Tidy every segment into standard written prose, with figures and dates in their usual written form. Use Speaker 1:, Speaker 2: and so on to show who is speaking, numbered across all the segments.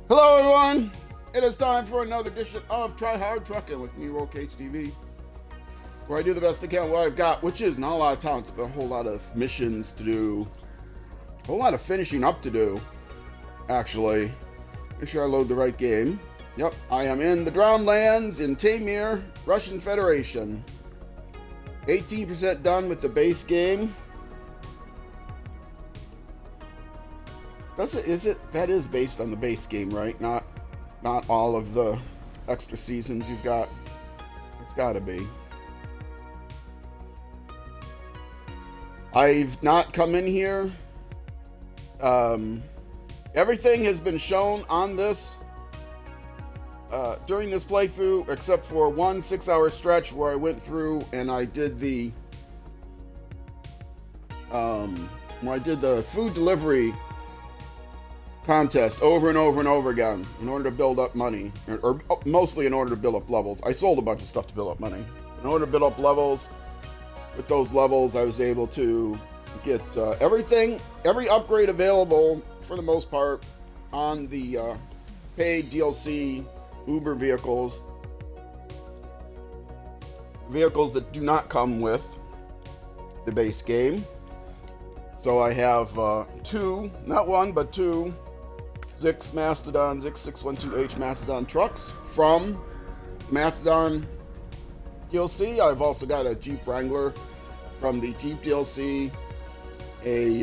Speaker 1: Hello, everyone. It is time for another edition of Try Hard Trucking with me, Roll TV, where I do the best I can what I've got, which is not a lot of talent, but a whole lot of missions to do, a whole lot of finishing up to do, actually. Make sure I load the right game. Yep, I am in the Drowned Lands in Taymyr, Russian Federation. 18% done with the base game. That is based on the base game, right? Not all of the extra seasons you've got. It's gotta be. I've not come in here. Everything has been shown on this during this playthrough, except for one 6-hour stretch where I went through and I did the food delivery contest over and over and over again in order to build up money, or mostly in order to build up levels. I sold a bunch of stuff to build up money. In order to build up levels, with those levels, I was able to get every upgrade available for the most part on the paid DLC Uber vehicles that do not come with the base game. So I have two, not one, but two Zix 612H Mastodon trucks from Mastodon DLC. I've also got a Jeep Wrangler from the Jeep DLC, a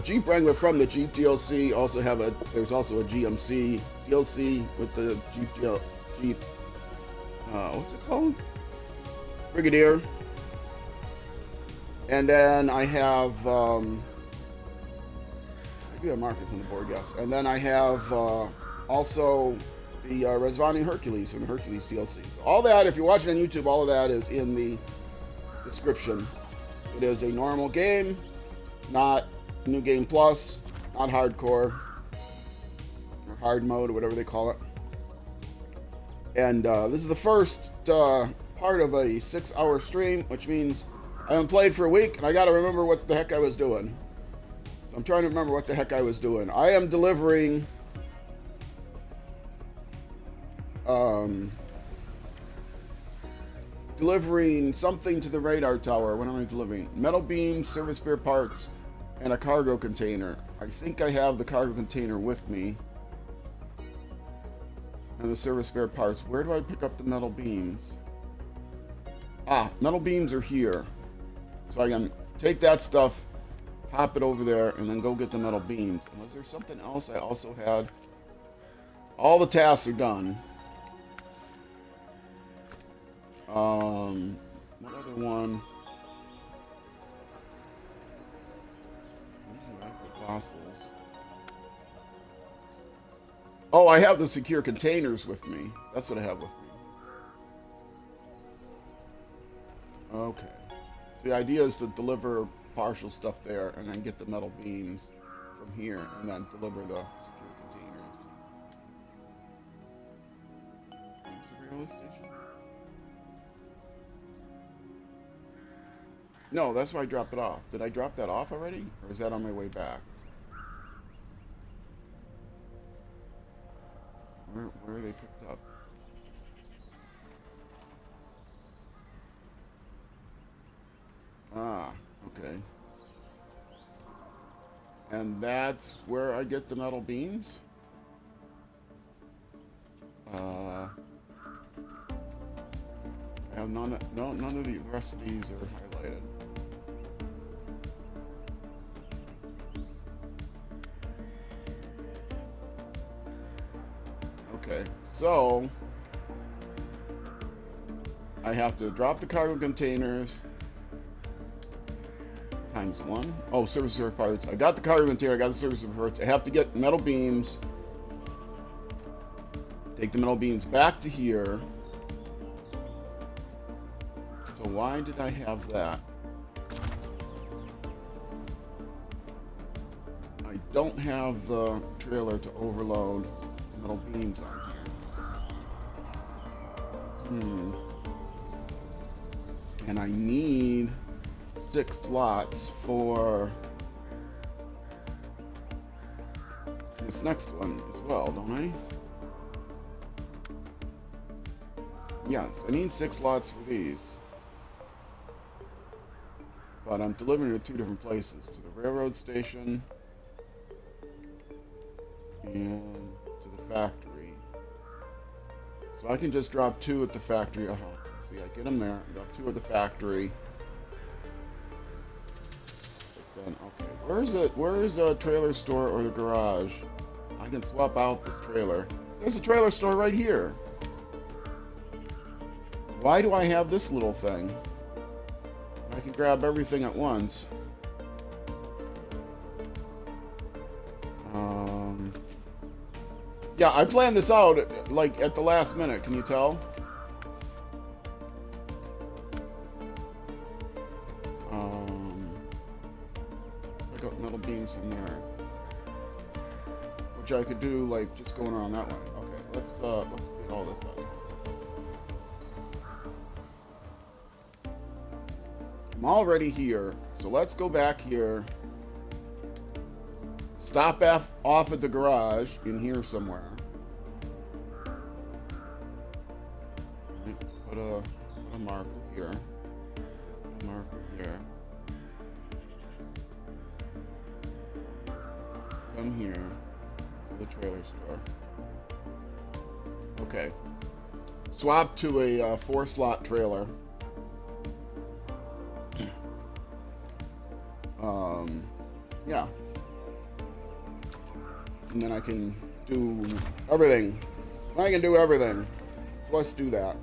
Speaker 1: Jeep Wrangler from the Jeep DLC. There's also a GMC DLC with the Jeep what's it called? Brigadier. And then I have I do have markers on the board, yes. And then I have also the Resvani Hercules from the Hercules DLC. So all that, if you're watching on YouTube, all of that is in the description. It is a normal game, not New Game Plus, not hardcore, or hard mode, or whatever they call it. And this is the first part of a 6-hour stream, which means I haven't played for a week, and I gotta remember what the heck I was doing. So I'm trying to remember what the heck I was doing. I am delivering something to the radar tower. What am I delivering? Metal beams, service spare parts, and a cargo container. I think I have the cargo container with me. And the service spare parts. Where do I pick up the metal beams? Metal beams are here. So I can take that stuff, hop it over there, and then go get the metal beams. And was there something else I also had? All the tasks are done. What other one? Radioactive fossils. Oh, I have the secure containers with me. That's what I have with me. Okay. So the idea is to deliver partial stuff there and then get the metal beams from here and then deliver the secure containers. Is the railway station? No, that's where I drop it off. Did I drop that off already? Or is that on my way back? Where are they picked up? Okay. And that's where I get the metal beams? I have none of the rest of these are highlighted. Okay, so I have to drop the cargo containers times one. Oh, service spare parts. I got the cargo container, I got the service spare parts. I have to get metal beams. Take the metal beams back to here. So why did I have that? I don't have the trailer to overload the metal beams on here. And I need 6 slots for this next one as well, don't I? Yes, I need 6 slots for these. But I'm delivering to 2 different places. To the railroad station and to the factory. So I can just drop 2 at the factory. See, I get them there. Drop 2 at the factory. But then, okay, where is a trailer store or the garage? I can swap out this trailer. There's a trailer store right here. Why do I have this little thing? I can grab everything at once. Yeah, I planned this out like at the last minute. Can you tell? I got metal beams in there, which I could do like just going around that way. Okay, let's get all this out. I'm already here, so let's go back here. Stop off at the garage in here somewhere. Put a marker here. Put a marker here. Come here to the trailer store. Okay. Swap to a 4-slot trailer. Yeah. And then I can do everything. I can do everything. So let's do that.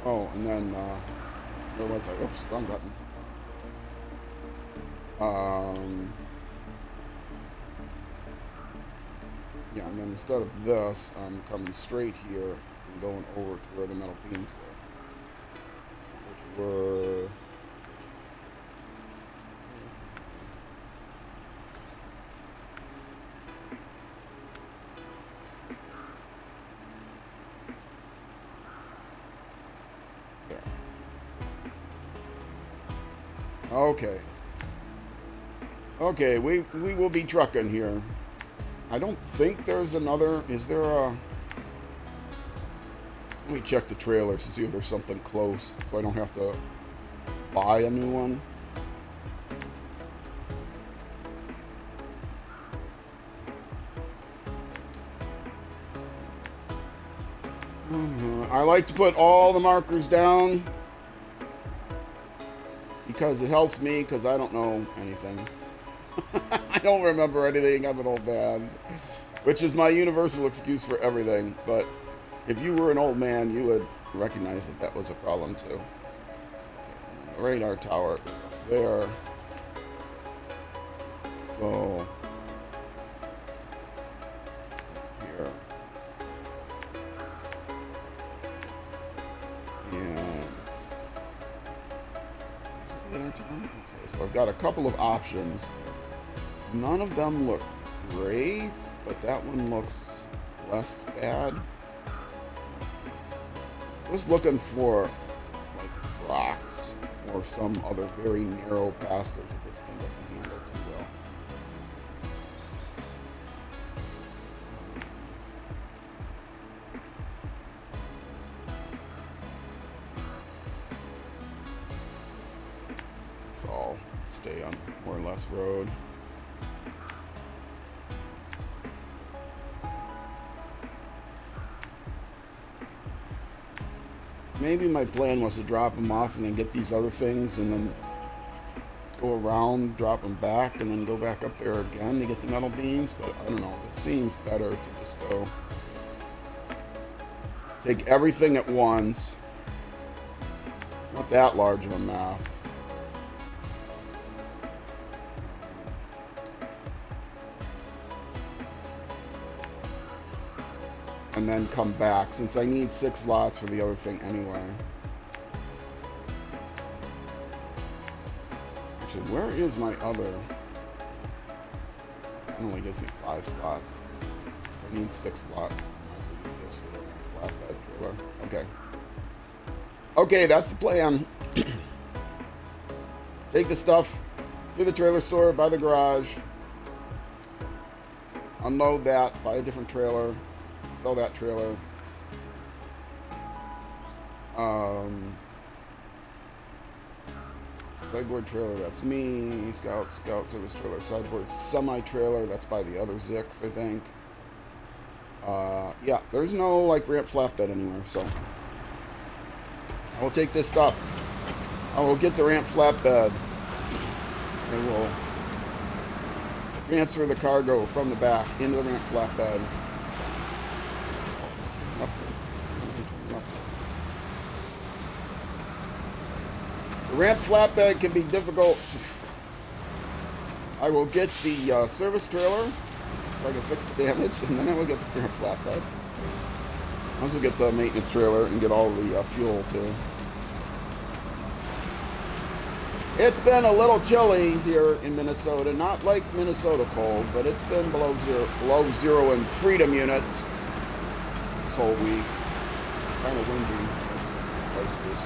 Speaker 1: Oh, and then, where was I? Oops, wrong button. Yeah, and then instead of this, I'm coming straight here and going over to where the metal beams were. Which were... there. Okay. Okay, we will be trucking here. I don't think there's another... Is there a... Let me check the trailers to see if there's something close, so I don't have to buy a new one. I like to put all the markers down because it helps me, because I don't know anything. I don't remember anything. I'm an old man, which is my universal excuse for everything. But if you were an old man, you would recognize that that was a problem too. Okay, and then the radar tower is up there. So here, and okay, so I've got a couple of options. None of them look great, but that one looks less bad. Just looking for like rocks or some other very narrow passage that this thing doesn't handle too well. Let's all stay on more or less road. Maybe my plan was to drop them off and then get these other things and then go around, drop them back, and then go back up there again to get the metal beams, but I don't know. It seems better to just go take everything at once. It's not that large of a map. And then come back, since I need 6 slots for the other thing anyway. Actually, where is my other? It only gives me 5 slots. It needs 6 slots. Might as well use this with a flatbed trailer. Okay. Okay, that's the plan. Take the stuff to the trailer store, by the garage, unload that, buy a different trailer, sell that trailer. Sideboard trailer, that's me. Scout service trailer. Sideboard semi-trailer, that's by the other Zix, I think. Yeah, there's no, like, ramp flatbed anywhere, so I will take this stuff. I will get the ramp flatbed. I will transfer the cargo from the back into the ramp flatbed. The ramp flatbed can be difficult. I will get the service trailer so I can fix the damage, and then I will get the ramp flatbed. I also get the maintenance trailer and get all the fuel too. It's been a little chilly here in Minnesota. Not like Minnesota cold, but it's been below zero in freedom units this whole week. Kind of windy places.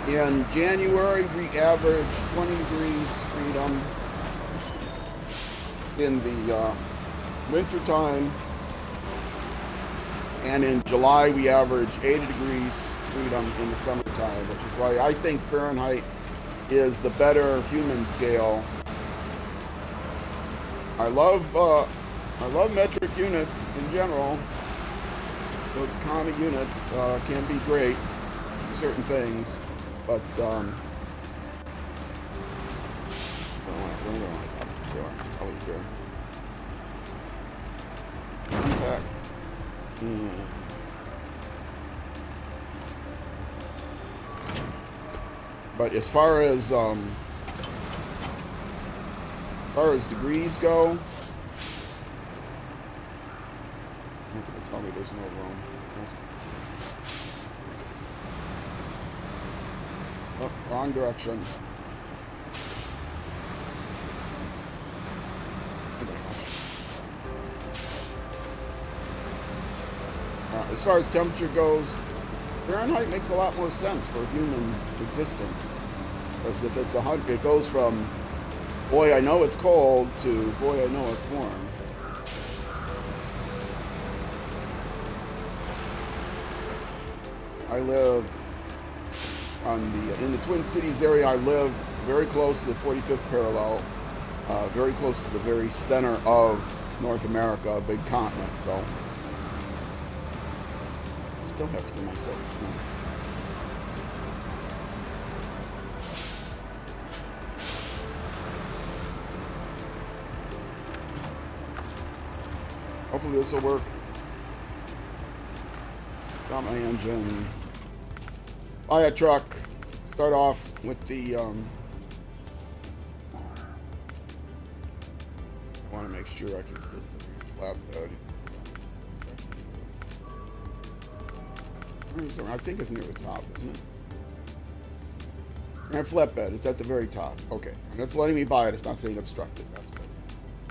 Speaker 1: In January, we averaged 20 degrees freedom. In the winter time, and in July we average 80 degrees freedom in the summertime, which is why I think Fahrenheit is the better human scale. I love metric units in general. Those common units can be great for certain things, but probably here. Impact. But as far as degrees go, not gonna tell me there's no room. Oh, wrong direction. As far as temperature goes, Fahrenheit makes a lot more sense for human existence. Because if it's 100, it goes from, boy, I know it's cold, to, boy, I know it's warm. I live in the Twin Cities area. I live very close to the 45th parallel, very close to the very center of North America, a big continent, so still have to give myself hopefully this will work. Start my engine. Buy a truck. Start off with the I want to make sure I can get the flatbed. I think it's near the top, isn't it? And flatbed, it's at the very top. Okay, and it's letting me buy it. It's not saying obstructed. That's good.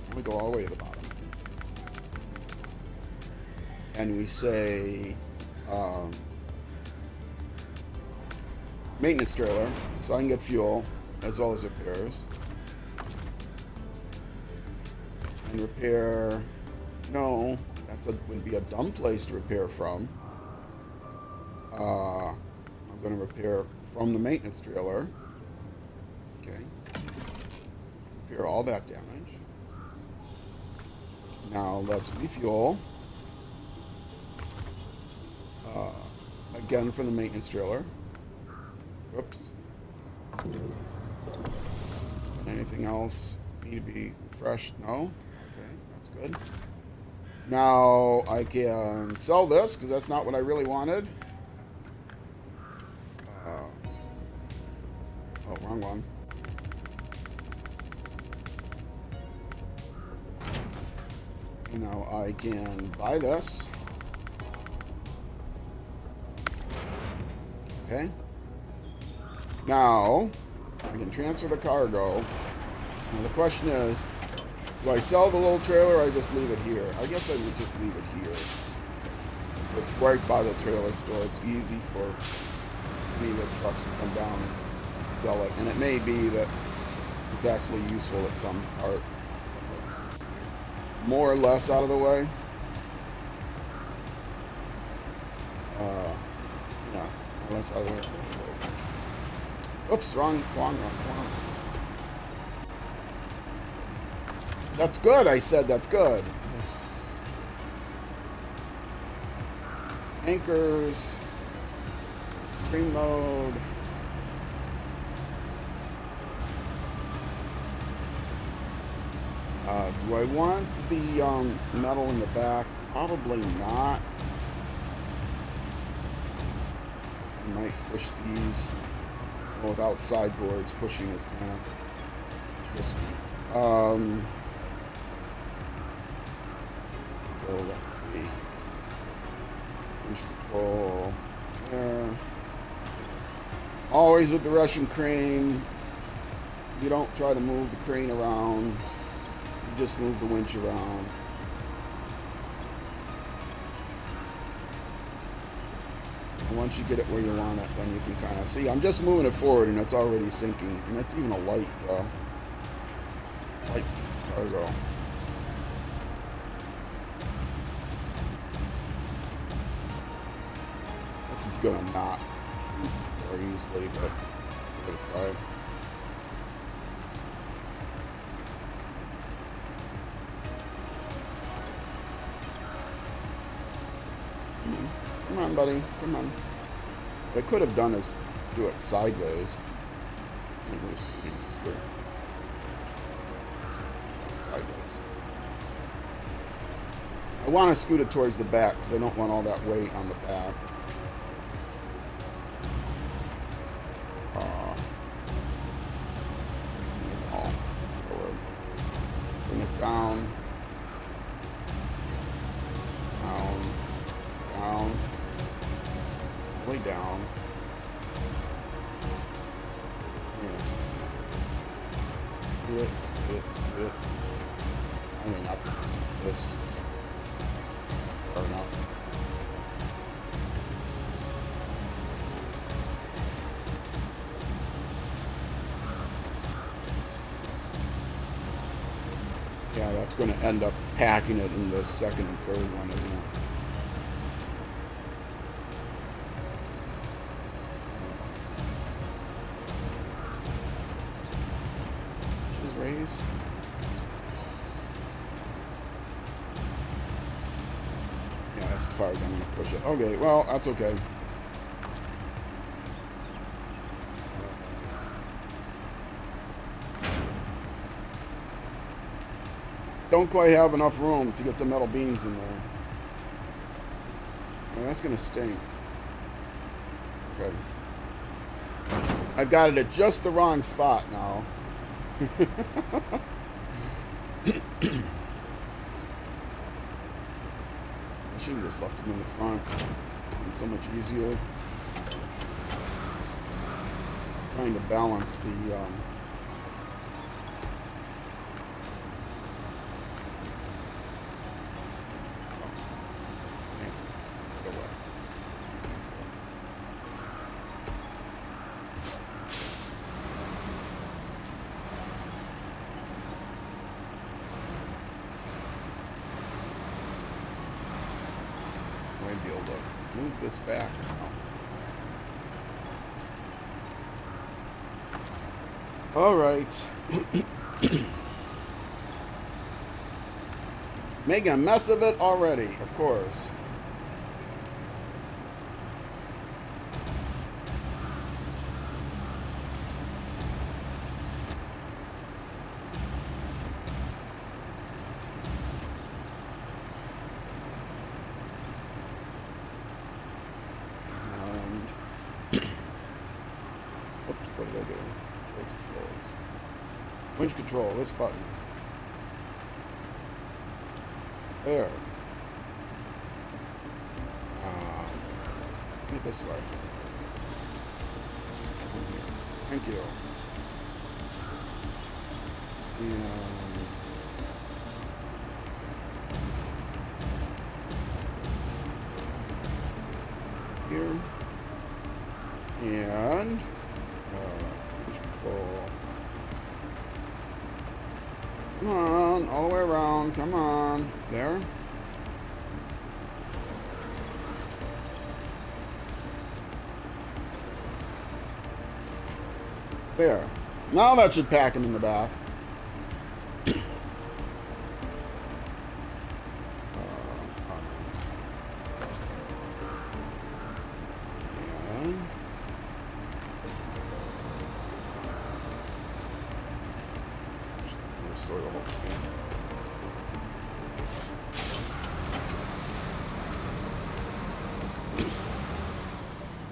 Speaker 1: Let me go all the way to the bottom. And we say maintenance trailer, so I can get fuel as well as repairs. And repair, no, would be a dumb place to repair from. I'm going to repair from the maintenance trailer. Okay. Repair all that damage. Now let's refuel. Again from the maintenance trailer. Whoops. Anything else need to be refreshed? No? Okay, that's good. Now I can sell this because that's not what I really wanted. Oh, wrong one. Now I can buy this. Okay. Now, I can transfer the cargo. Now the question is, do I sell the little trailer or I just leave it here? I guess I would just leave it here. It's right by the trailer store. It's easy for any of the trucks to come down and sell it. And it may be that it's actually useful at some parts. So it's more or less out of the way. Yeah, that's out of the way. Oops, wrong. That's good, I said that's good. Anchors. Green mode. Do I want the metal in the back? Probably not. I might push these. Well, without sideboards, pushing is kind of risky. So let's see. Push control there. Always with the Russian crane. You don't try to move the crane around. You just move the winch around. And once you get it where you want it, then you can kind of see. I'm just moving it forward, and it's already sinking. And that's even a light piece of cargo. This is gonna not shoot very easily, but give it a try. Come on, buddy. Come on. What I could have done is do it sideways. Sideways. I want to scoot it towards the back because I don't want all that weight on the back. Bring it down. Down. Way down. Yeah. Do it. I mean, not this. Far enough. Yeah, that's going to end up packing it in the second and third one, isn't it? Raise. Yeah, that's as far as I'm going to push it. Okay, well, that's okay. Don't quite have enough room to get the metal beams in there. Well, that's going to stink. Okay. I've got it at just the wrong spot now. I should have just left him in the front. It's so much easier. Trying to balance the be able to move this back now. All right. Making a mess of it already, of course. What did I do? Show controls. Winch control, this button. There. Get this way. Thank you. And here. And control. Come on, all the way around. Come on. There. There. Now that should pack him in the back. And restore the whole thing.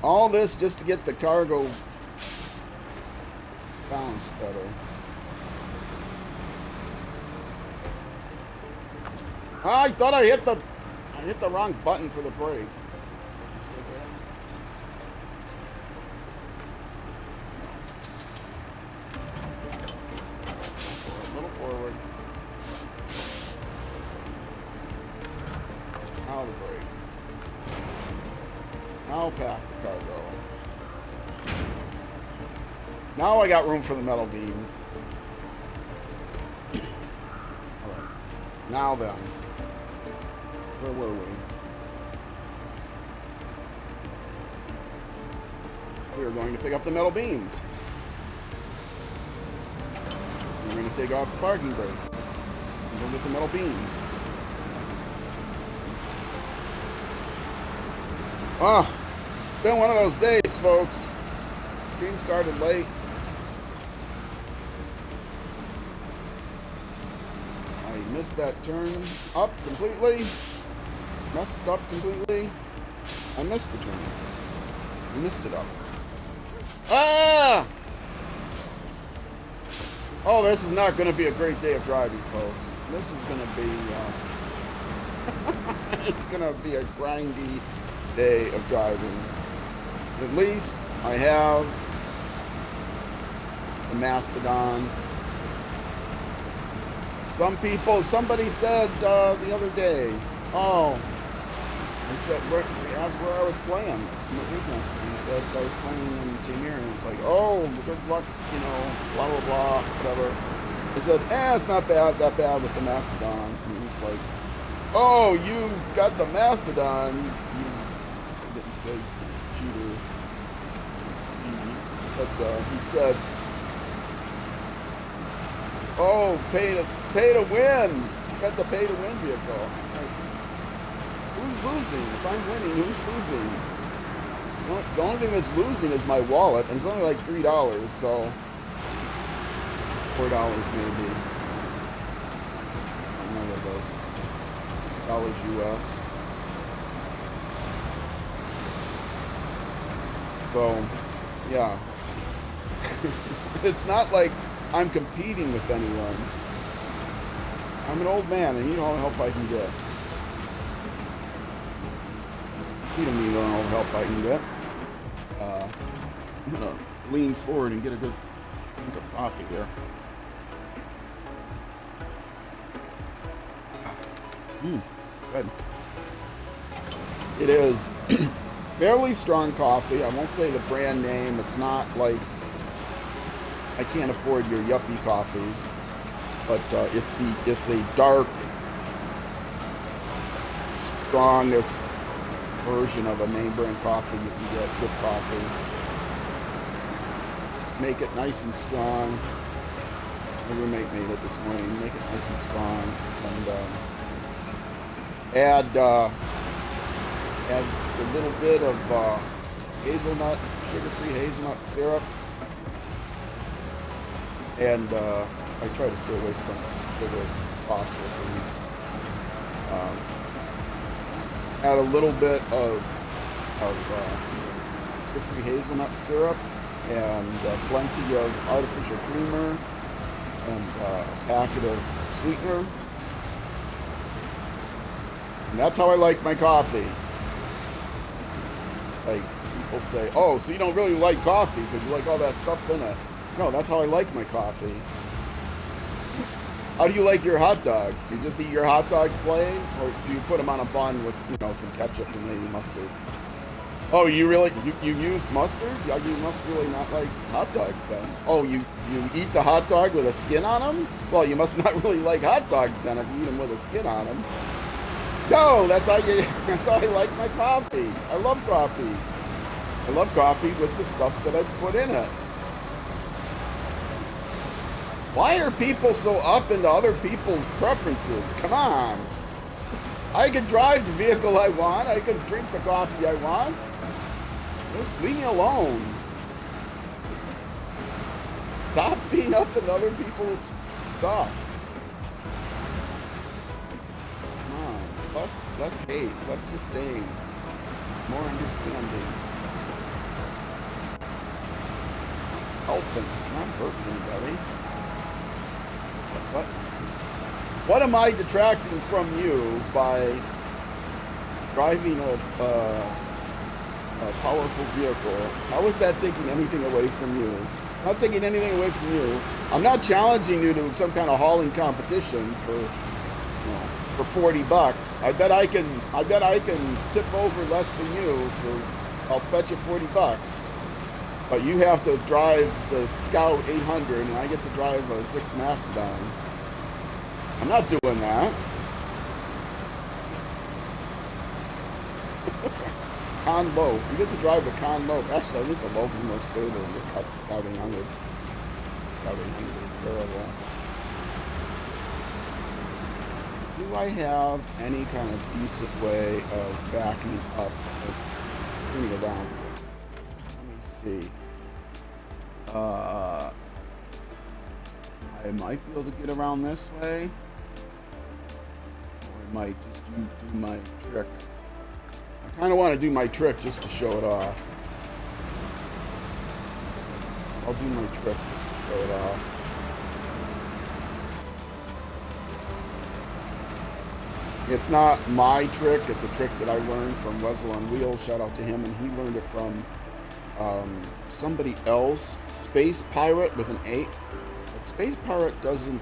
Speaker 1: All this just to get the cargo balance better. I thought I hit the wrong button for the brake. A little forward. Now the brake. Now pack the cargo. Now I got room for the metal beams. Alright. Now then. Where were we? We are going to pick up the metal beams. We're going to take off the parking brake. And go get the metal beams. Ah! It's been one of those days, folks. Stream started late. I missed that turn up completely. Messed up completely. I missed the turn. I missed it up. Ah! Oh, this is not going to be a great day of driving, folks. This is going to be, it's going to be a grindy day of driving. At least I have the Mastodon. Somebody said the other day, oh, they said, they asked where I was playing. He said I was playing in Taymyr, and it was like, oh, good luck, you know, blah, blah, blah, whatever. I said, it's not that bad with the Mastodon. And he's like, oh, you got the Mastodon. You didn't say shooter. But he said, oh, pay to win. You got the pay to win vehicle. Like, who's losing? If I'm winning, who's losing? The only thing that's losing is my wallet, and it's only like $3, so $4 maybe. I don't know what those dollars US. So, yeah. It's not like I'm competing with anyone. I'm an old man, and you know all the help I can get. You don't need all the help I can get. I'm gonna lean forward and get a good drink of coffee there. Good. It is fairly strong coffee. I won't say the brand name. It's not like I can't afford your yuppie coffees, but it's a dark, strongest version of a name brand coffee you can get, drip coffee. Make it nice and strong. My roommate made it this morning. Make it nice and strong, and add a little bit of hazelnut, sugar-free hazelnut syrup, and I try to stay away from sugar as possible for these. Add a little bit of sugar-free hazelnut syrup and plenty of artificial creamer and a packet of sweetener. And that's how I like my coffee. Like, people say, oh, so you don't really like coffee because you like all that stuff in it. No, that's how I like my coffee. How do you like your hot dogs? Do you just eat your hot dogs plain, or do you put them on a bun with, you know, some ketchup and maybe mustard? Oh, you really, you used mustard? Yeah, you must really not like hot dogs then. Oh, you eat the hot dog with a skin on them? Well, you must not really like hot dogs then if you eat them with a skin on them. No, that's how I like my coffee. I love coffee. I love coffee with the stuff that I put in it. Why are people so up into other people's preferences? Come on. I can drive the vehicle I want. I can drink the coffee I want. Just leave me alone. Stop being up in other people's stuff. Come on. Less hate, less disdain, more understanding. Helping, it's not hurting anybody. What am I detracting from you by driving a powerful vehicle? How is that taking anything away from you? It's not taking anything away from you. I'm not challenging you to some kind of hauling competition for, you know, for 40 bucks. I bet I can tip over less than you for, I'll bet you 40 bucks. But you have to drive the Scout 800 and I get to drive a 6 Mastodon. I'm not doing that. Con loaf. You get to drive a con loaf. Actually, I think the loaf is more stable than the Scout 800. Scout 800 is terrible. Do I have any kind of decent way of backing up? Bring it down. Let me see. I might be able to get around this way. Or I might just do my trick. I kind of want to do my trick just to show it off. I'll do my trick just to show it off. It's not my trick, it's a trick that I learned from Wessel on Wheels. Shout out to him, and he learned it from somebody else. Space Pirate with an 8. But Space Pirate doesn't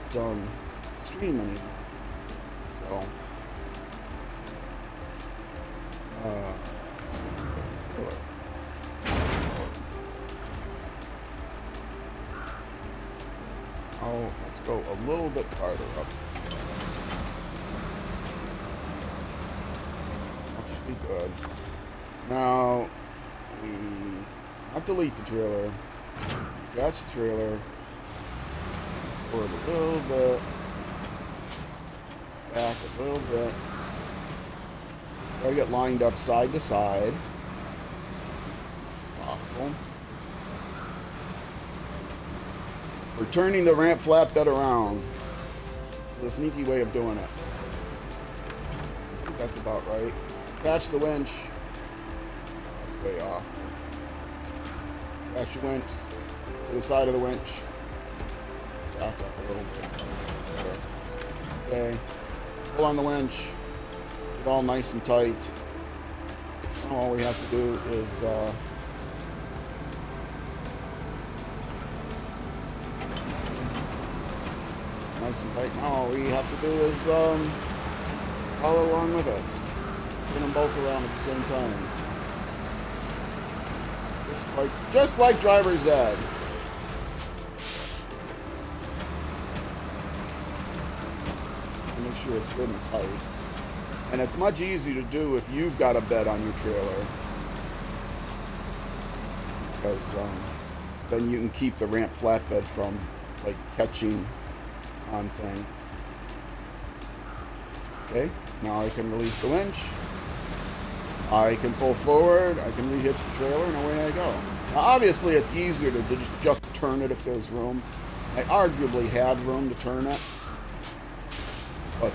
Speaker 1: stream anymore. So let's go a little bit farther up. That should be good. Now we not delete the trailer. Attach the trailer. Forward a little bit. Back a little bit. Try to get lined up side to side as much as possible. We're turning the ramp flatbed around. It's a sneaky way of doing it. I think that's about right. Attach the winch. That's way off. Attach the winch to the side of the winch. Back up a little bit. Okay. Pull on the winch. Get all nice and tight. Now all we have to do is nice and tight. Now all we have to do is follow along with us. Get them both around at the same time. Just like driver's ed. Make sure it's good and tight. And it's much easier to do if you've got a bed on your trailer. Because then you can keep the ramp flatbed from like catching on things. Okay, now I can release the winch. I can pull forward, I can rehitch the trailer, and away I go. Now obviously it's easier to just turn it if there's room. I arguably had room to turn it. But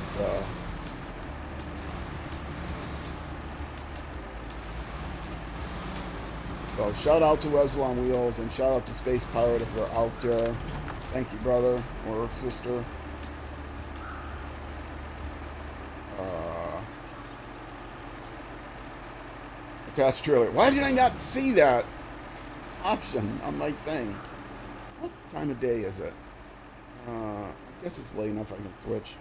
Speaker 1: so shout out to Wessel on Wheels and shout out to Space Pirate if you're out there. Thank you, brother or sister. Attached trailer. Why did I not see that option on my thing? What time of day is it? I guess it's late enough I can switch.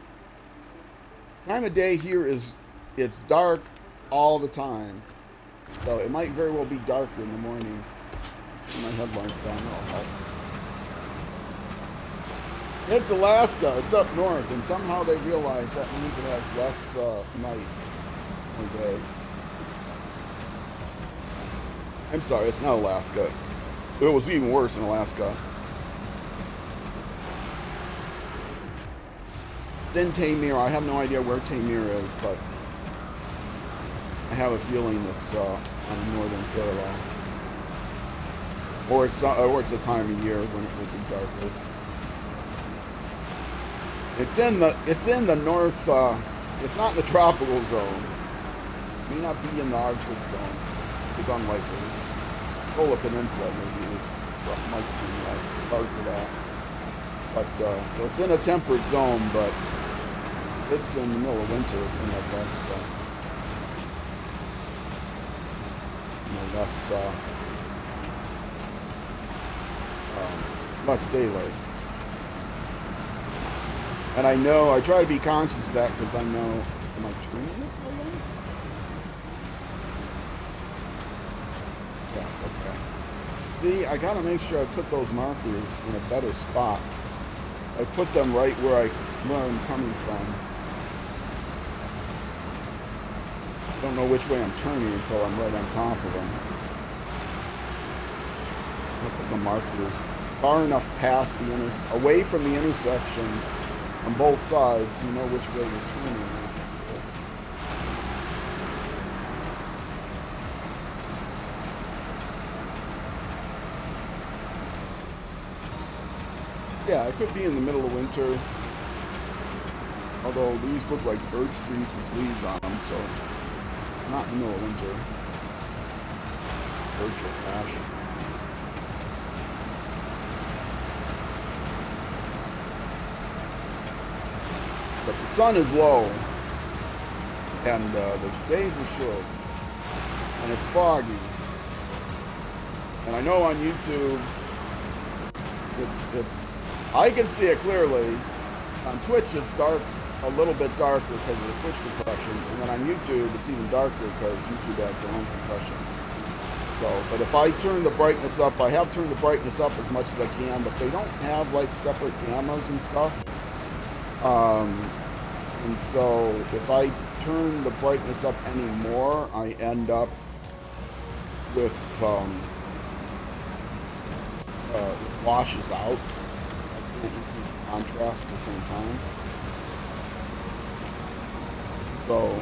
Speaker 1: Time of day here is, it's dark all the time. So it might very well be darker in the morning. Turn my headlights on, that'll help. It's Alaska, it's up north, and somehow they realize that means it has less night or day. I'm sorry, it's not Alaska. It was even worse in Alaska. It's in Taymyr. I have no idea where Taymyr is, but I have a feeling it's on the northern parallel. Or it's a time of year when it would be darker. It's in the north. It's not in the tropical zone. It may not be in the Arctic zone. It's unlikely. Polar Peninsula maybe is might be parts of that. But so it's in a temperate zone, but it's in the middle of winter. It's gonna have less daylight. And I know, I try to be conscious of that because I know, am I turning this way then? Yes, okay. See, I gotta make sure I put those markers in a better spot. I put them right where I'm coming from. I don't know which way I'm turning until I'm right on top of them. I'll put the markers far enough past the away from the intersection on both sides, so you know which way you're turning. Yeah, it could be in the middle of winter. Although these look like birch trees with leaves on them, so it's not in the middle of winter. Birch or ash. But the sun is low, and the days are short, and it's foggy. And I know on YouTube, I can see it clearly. On Twitch, it's dark, a little bit darker because of the Twitch compression, and then on YouTube, it's even darker because YouTube has their own compression. So, but if I turn the brightness up, I have turned the brightness up as much as I can, but they don't have like separate gammas and stuff. And so if I turn the brightness up any more, I end up with washes out. I can't increase the contrast at the same time. So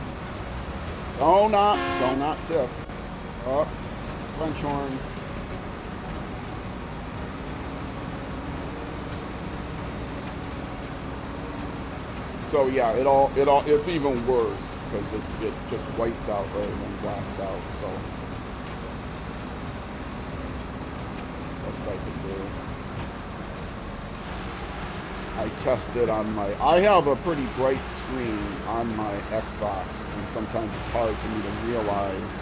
Speaker 1: do not tip. Up, French horn. So yeah, it's even worse because it just whites out rather than blacks out. So best I can do. I tested on I have a pretty bright screen on my Xbox, and sometimes it's hard for me to realize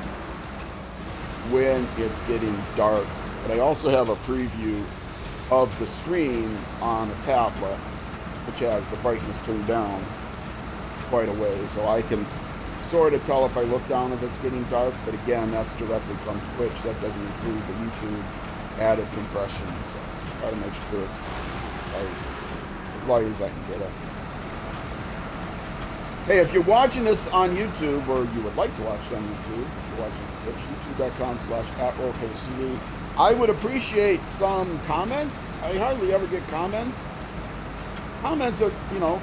Speaker 1: when it's getting dark. But I also have a preview of the stream on a tablet, which has the brightness turned down quite a way, so I can sort of tell if I look down if it's getting dark, but again, that's directly from Twitch. That doesn't include the YouTube added compression, so I try to make sure it's as light as I can get it. Hey, if you're watching this on YouTube, or you would like to watch it on YouTube, if you're watching Twitch, youtube.com/@RollCaseTV, I would appreciate some comments. I hardly ever get comments. Comments are,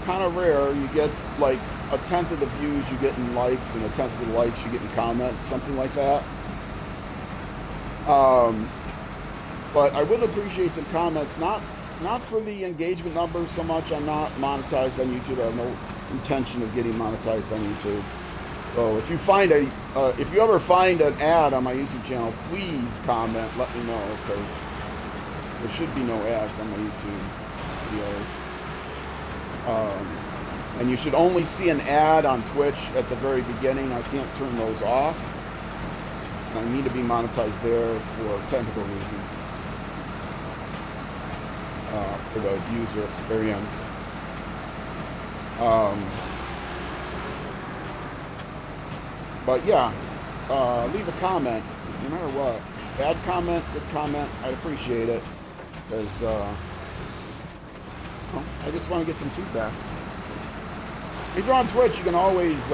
Speaker 1: kind of rare. You get like a tenth of the views you get in likes, and a tenth of the likes you get in comments, something like that. But I would appreciate some comments, not for the engagement numbers so much. I'm not monetized on YouTube. I have no intention of getting monetized on YouTube. So if you ever find an ad on my YouTube channel, please comment, let me know, because there should be no ads on my YouTube videos. And you should only see an ad on Twitch at the very beginning. I can't turn those off. I need to be monetized there for technical reasons, for the user experience. Um, but yeah, leave a comment, no matter what. Bad comment, good comment, I'd appreciate it. Because, I just want to get some feedback. If you're on Twitch, you can always,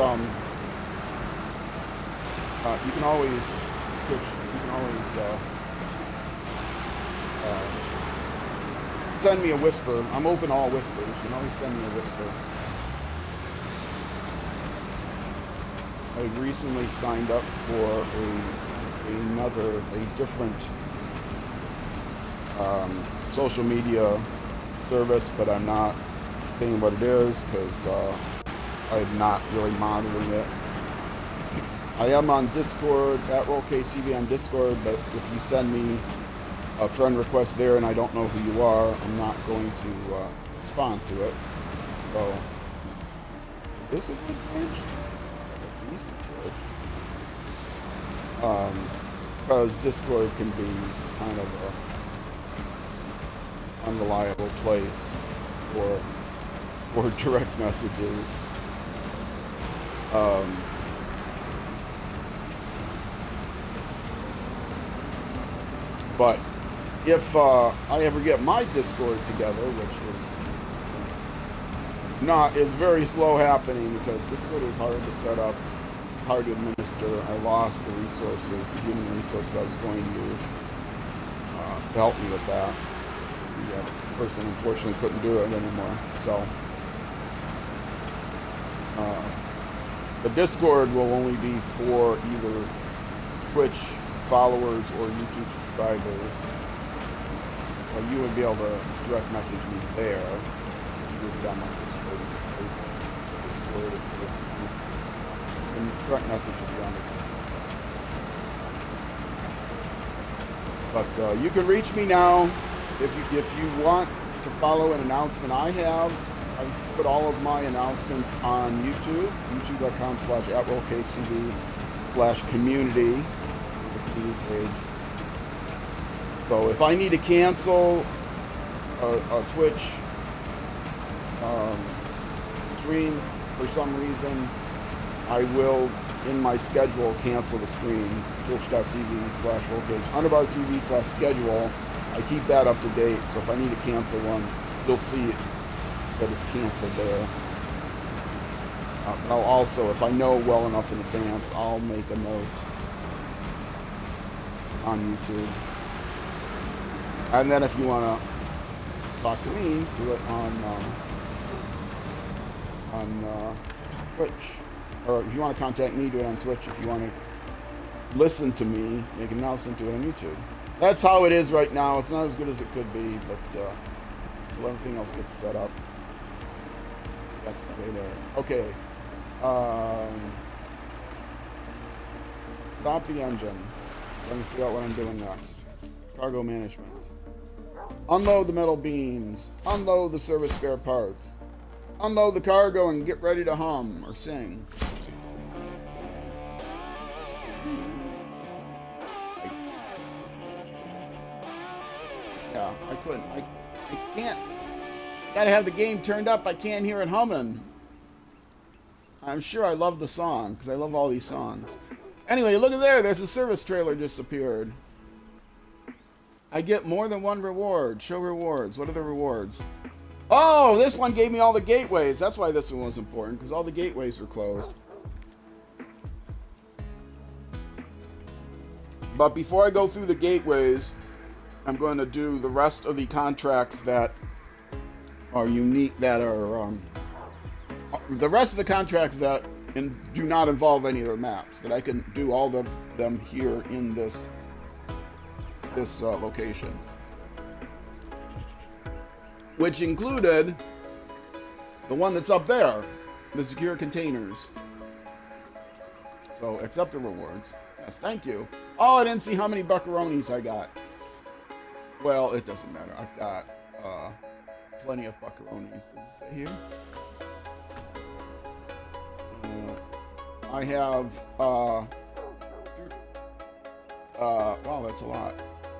Speaker 1: send me a whisper. I'm open to all whispers. You can always send me a whisper. I've recently signed up for a different social media service, but I'm not saying what it is because I'm not really monitoring it. I am on Discord at RollKCV on Discord, but if you send me a friend request there and I don't know who you are, I'm not going to respond to it. So, is this a good bridge? It's like a decent bridge. Because Discord can be kind of a unreliable place for direct messages. But if I ever get my Discord together, which is very slow happening because Discord is hard to set up, hard to administer. I lost the resources, the human resources I was going to use to help me with that. The person unfortunately couldn't do it anymore. So the Discord will only be for either Twitch followers or YouTube subscribers. So you would be able to direct message me there. You would be on my Discord if and direct message if you're on the server. But you can reach me now if you want to follow an announcement I have. I put all of my announcements on YouTube, youtube.com/@RollKTV/community. Page. So if I need to cancel a Twitch stream for some reason, I will in my schedule cancel the stream. Twitch.tv/RollKTV/schedule. I keep that up to date, so if I need to cancel one, you'll see that it's canceled there. But I'll also, if I know well enough in advance, I'll make a note on YouTube. And then if you want to talk to me, do it on Twitch. Or if you want to contact me, do it on Twitch. If you want to listen to me, make an announcement, do it on YouTube. That's how it is right now. It's not as good as it could be, but until everything else gets set up, that's the way it is. Okay. Stop the engine. Trying to figure out what I'm doing next. Cargo management. Unload the metal beams. Unload the service spare parts. Unload the cargo and get ready to hum or sing. I couldn't. I can't. Gotta have the game turned up. I can't hear it humming. I'm sure I love the song because I love all these songs. Anyway, look at there. There's a service trailer just appeared. I get more than one reward. Show rewards. What are the rewards? Oh, this one gave me all the gateways. That's why this one was important, because all the gateways were closed. But before I go through the gateways, I'm going to do the rest of the contracts that are unique, that are... the rest of the contracts that do not involve any other maps, that I can do all of them here in this location, which included the one that's up there, the secure containers. So accept the rewards. Yes, thank you. Oh, I didn't see how many buckaronis I got. Well, it doesn't matter. I've got plenty of buckaronis. Does it say here? I have, wow, that's a lot.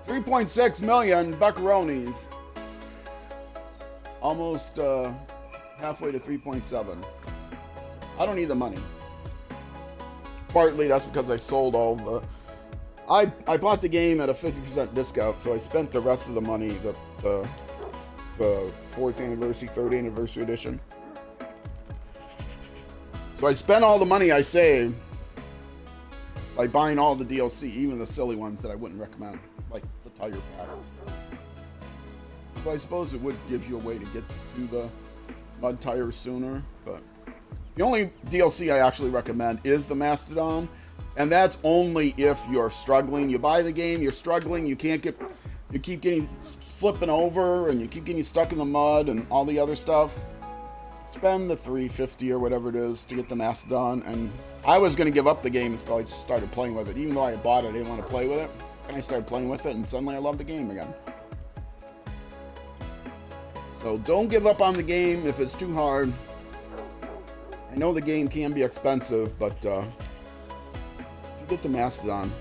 Speaker 1: 3.6 million buckaronis. Almost halfway to 3.7. I don't need the money. Partly that's because I sold all the... I bought the game at a 50% discount, so I spent the rest of the money, the 4th anniversary, 3rd anniversary edition. So I spent all the money I saved by buying all the DLC, even the silly ones that I wouldn't recommend, like the tire pack. Well, I suppose it would give you a way to get to the mud tires sooner, but the only DLC I actually recommend is the Mastodon, and that's only if you're struggling. You buy the game, you're struggling, you keep getting flipping over, and you keep getting stuck in the mud and all the other stuff. Spend the $3.50 or whatever it is to get the Mastodon, and I was going to give up the game until I just started playing with it. Even though I had bought it, I didn't want to play with it. And I started playing with it, and suddenly I loved the game again. So don't give up on the game if it's too hard. I know the game can be expensive, but if you get the Mastodon,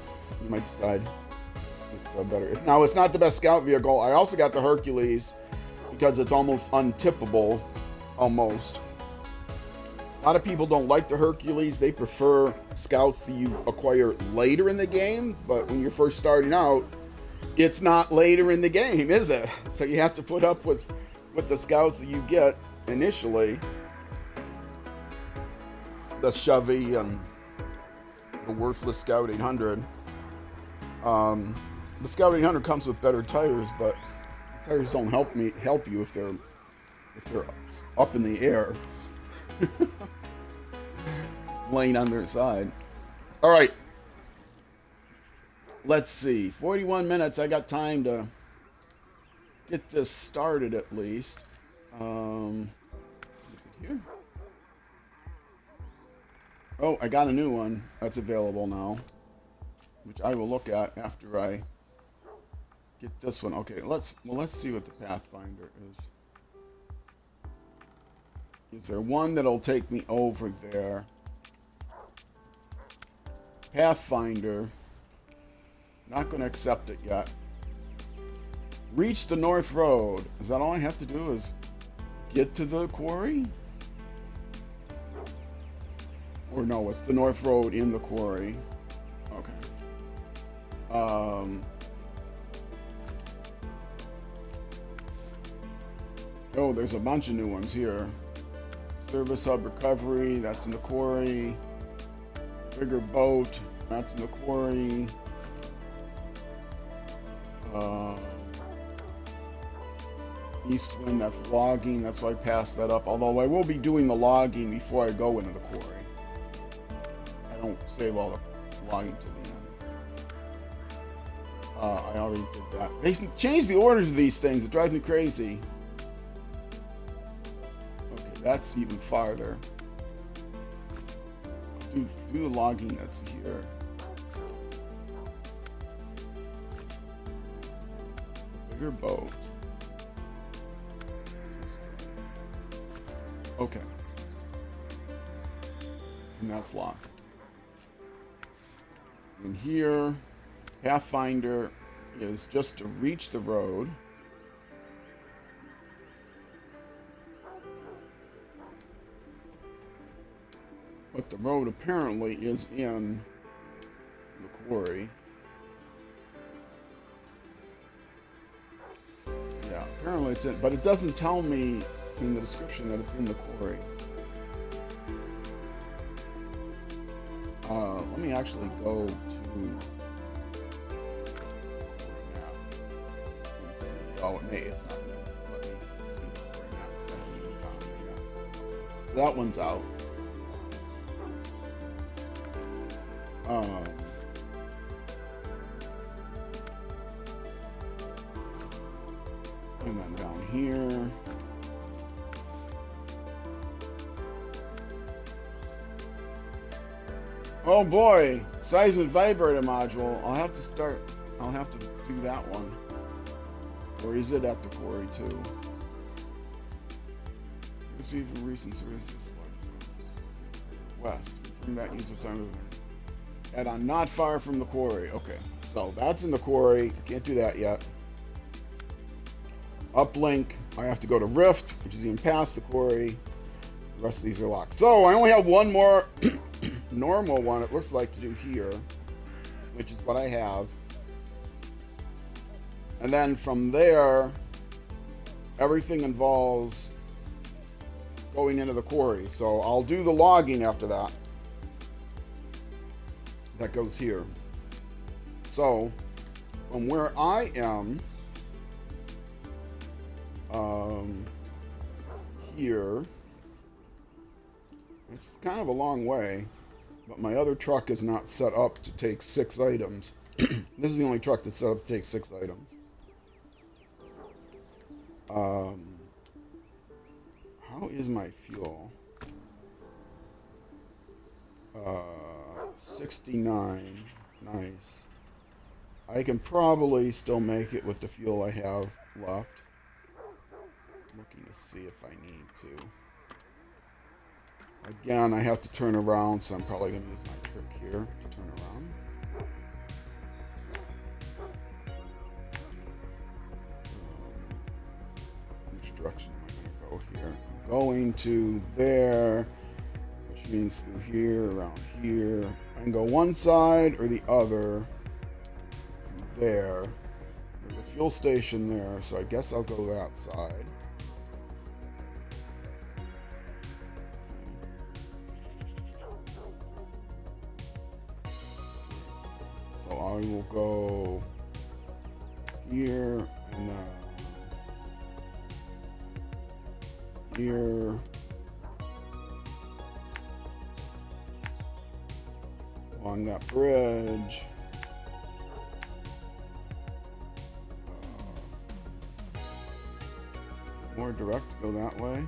Speaker 1: you might decide it's better. Now, it's not the best scout vehicle. I also got the Hercules because it's almost untippable. Almost. A lot of people don't like the Hercules. They prefer scouts that you acquire later in the game, but when you're first starting out, it's not later in the game, is it? So you have to put up with the scouts that you get initially. The Chevy and the worthless Scout 800. The Scout 800 comes with better tires, but tires don't help you if they're up in the air, laying on their side. All right, let's see. 41 minutes. I got time to get this started at least. Is it here? Oh, I got a new one that's available now, which I will look at after I get this one. Okay, let's see what the Pathfinder is. Is there one that'll take me over there? Pathfinder. Not going to accept it yet. Reach the North Road. Is that all I have to do is get to the quarry? Or no, it's the North Road in the quarry. Okay. Oh, there's a bunch of new ones here. Service Hub Recovery, that's in the quarry. Bigger Boat, that's in the quarry. East Wind, that's logging, that's why I passed that up. Although I will be doing the logging before I go into the quarry. I don't save all the logging to the end. I already did that. They changed the orders of these things, it drives me crazy. That's even farther. Do the logging that's here. Bigger boat. Okay. And that's locked. And here, Pathfinder is just to reach the road. But the road apparently is in the quarry. Yeah, apparently it's in, but it doesn't tell me in the description that it's in the quarry. Let me actually go to the quarry map and see. Oh, it may. It's not going to let me see it right now. So I haven't even gone there yet. Okay. So that one's out. And then down here. Oh boy, seismic vibrator module. I'll have to do that one. Or is it at the quarry too? Receive from recent services west. From that user sign and I'm not far from the quarry. Okay, so that's in the quarry. Can't do that yet. Uplink, I have to go to Rift, which is even past the quarry. The rest of these are locked. So I only have one more normal one, it looks like, to do here, which is what I have. And then from there, everything involves going into the quarry. So I'll do the logging after that. That goes here. So from where I am, here, it's kind of a long way, but my other truck is not set up to take 6 items. This is the only truck that's set up to take 6 items. How is my fuel? 69. Nice. I can probably still make it with the fuel I have left. Looking to see if I need to. Again, I have to turn around, so I'm probably going to use my trick here to turn around. Which direction am I going to go here? I'm going to there, which means through here, around here. I can go one side or the other. There. There's a fuel station there, so I guess I'll go that side. So I will go here and then here. Along that bridge. More direct to go that way?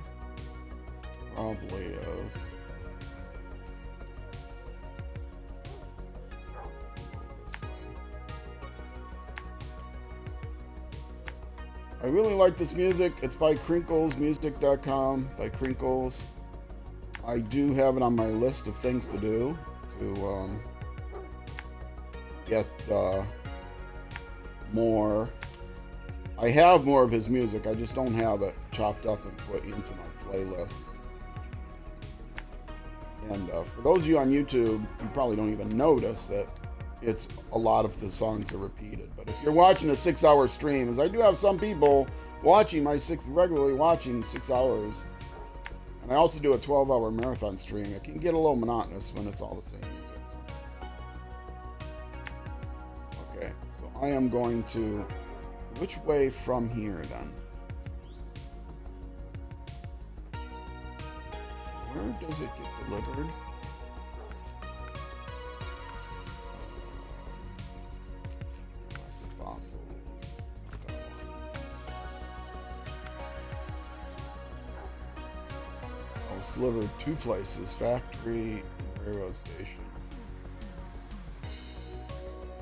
Speaker 1: Probably is. I really like this music. It's by crinklesmusic.com, by Crinkles. I do have it on my list of things to do to get more. I have more of his music, I just don't have it chopped up and put into my playlist. And for those of you on YouTube, you probably don't even notice that it's a lot of the songs are repeated. But if you're watching a 6-hour stream, as I do have some people watching regularly watching 6 hours, and I also do a 12-hour marathon stream, it can get a little monotonous when it's all the same music. Okay, so I am going to... Which way from here, then? Where does it get delivered? Fossils. Oh, it's delivered 2 places, factory and railroad station.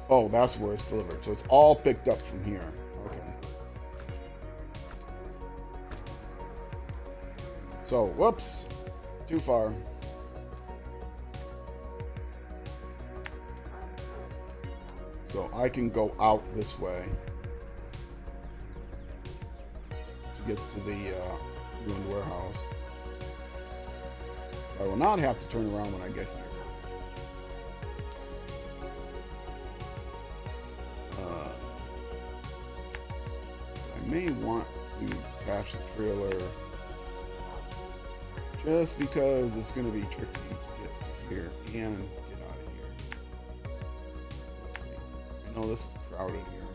Speaker 1: Oh, that's where it's delivered. So it's all picked up from here. Okay. So, whoops. Too far. So I can go out this way to get to the ruined warehouse. So I will not have to turn around when I get here. I may want to attach the trailer just because it's going to be tricky to get to here and get out of here. Let's see. I know this is crowded here.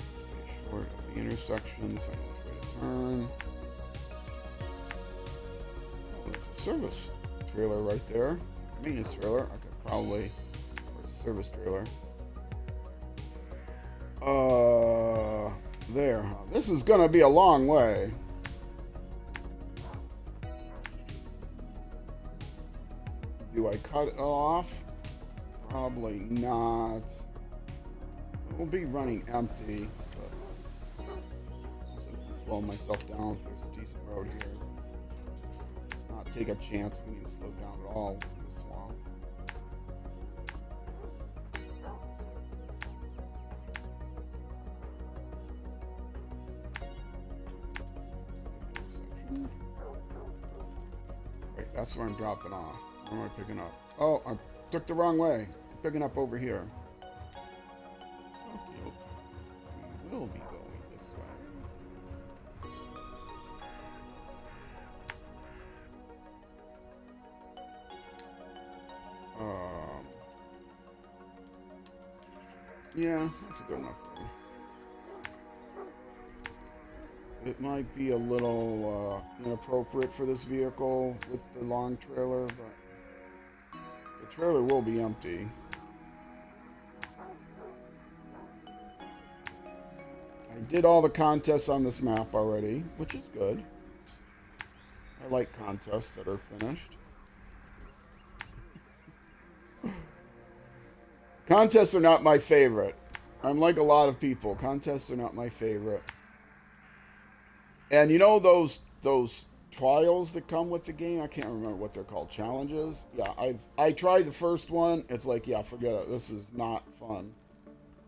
Speaker 1: Stay short of the intersection so I know which way to turn. Oh, there's a service trailer right there. Maintenance trailer. I could probably... Where's the service trailer? There. This is gonna be a long way. Do I cut it off? Probably not. It will be running empty, but since I slow myself down if there's a decent road here. Not take a chance we need to slow down at all in the swamp. Wait, that's where I'm dropping off. Where am I picking up? Oh, I took the wrong way. I'm picking up over here. Okay, we will be going this way. Yeah, that's a good enough road. It might be a little inappropriate for this vehicle with the long trailer, but the trailer will be empty. I did all the contests on this map already, which is good. I like contests that are finished. Contests are not my favorite. I'm like a lot of people. Contests are not my favorite. And you know those trials that come with the game? I can't remember what they're called. Challenges? Yeah, I tried the first one. It's like, yeah, forget it. This is not fun.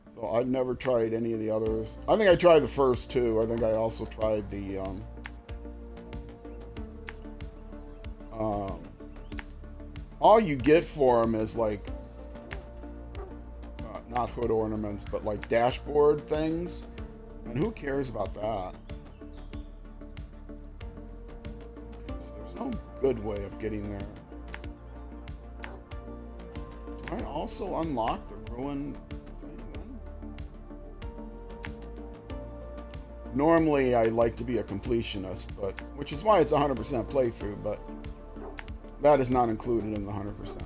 Speaker 1: So I've never tried any of the others. I think I tried the first two. I think I also tried the all you get for them is like not hood ornaments, but like dashboard things. And who cares about that? Okay, so there's no good way of getting there. Do I also unlock the ruin thing then? Normally I like to be a completionist, but which is why it's 100% playthrough, but that is not included in the 100%.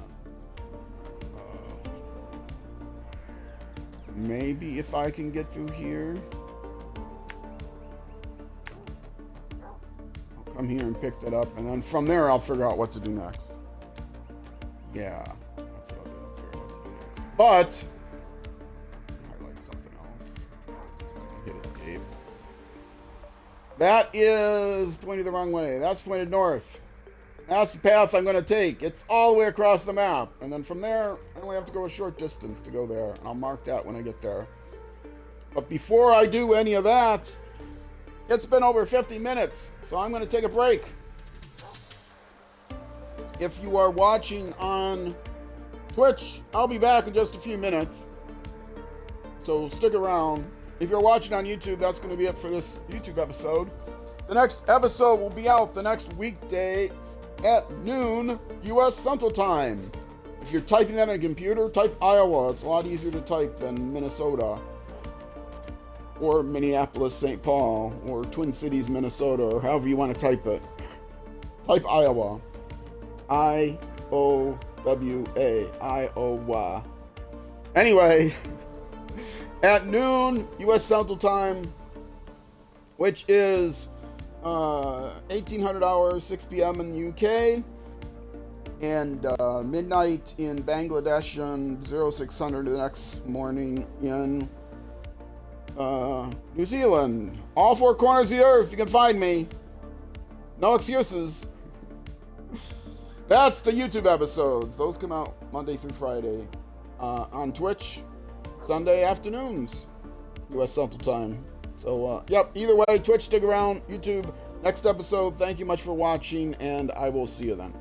Speaker 1: Maybe if I can get through here. I'll come here and pick that up, and then from there I'll figure out what to do next. Yeah, that's what I'll do. I'll figure out what to do next. But I like something else. So I can hit escape. That is pointed the wrong way. That's pointed north. That's the path I'm going to take. It's all the way across the map. And then from there, I only have to go a short distance to go there. And I'll mark that when I get there. But before I do any of that, it's been over 50 minutes. So I'm going to take a break. If you are watching on Twitch, I'll be back in just a few minutes. So stick around. If you're watching on YouTube, that's going to be it for this YouTube episode. The next episode will be out the next weekday at noon U.S. Central Time. If you're typing that on a computer, type Iowa. It's a lot easier to type than Minnesota or Minneapolis, St. Paul, or Twin Cities, Minnesota, or however you want to type it. Type Iowa. I-O-W-A. Iowa. Anyway, at noon U.S. Central Time, which is 1800 hours, 6 p.m. in the UK, and midnight in Bangladesh, and 0600 the next morning in New Zealand. All four corners of the earth, you can find me. No excuses. That's the YouTube episodes. Those come out Monday through Friday. On Twitch, Sunday afternoons, U.S. Central Time. So, yep, either way, Twitch, stick around, YouTube, next episode. Thank you much for watching, and I will see you then.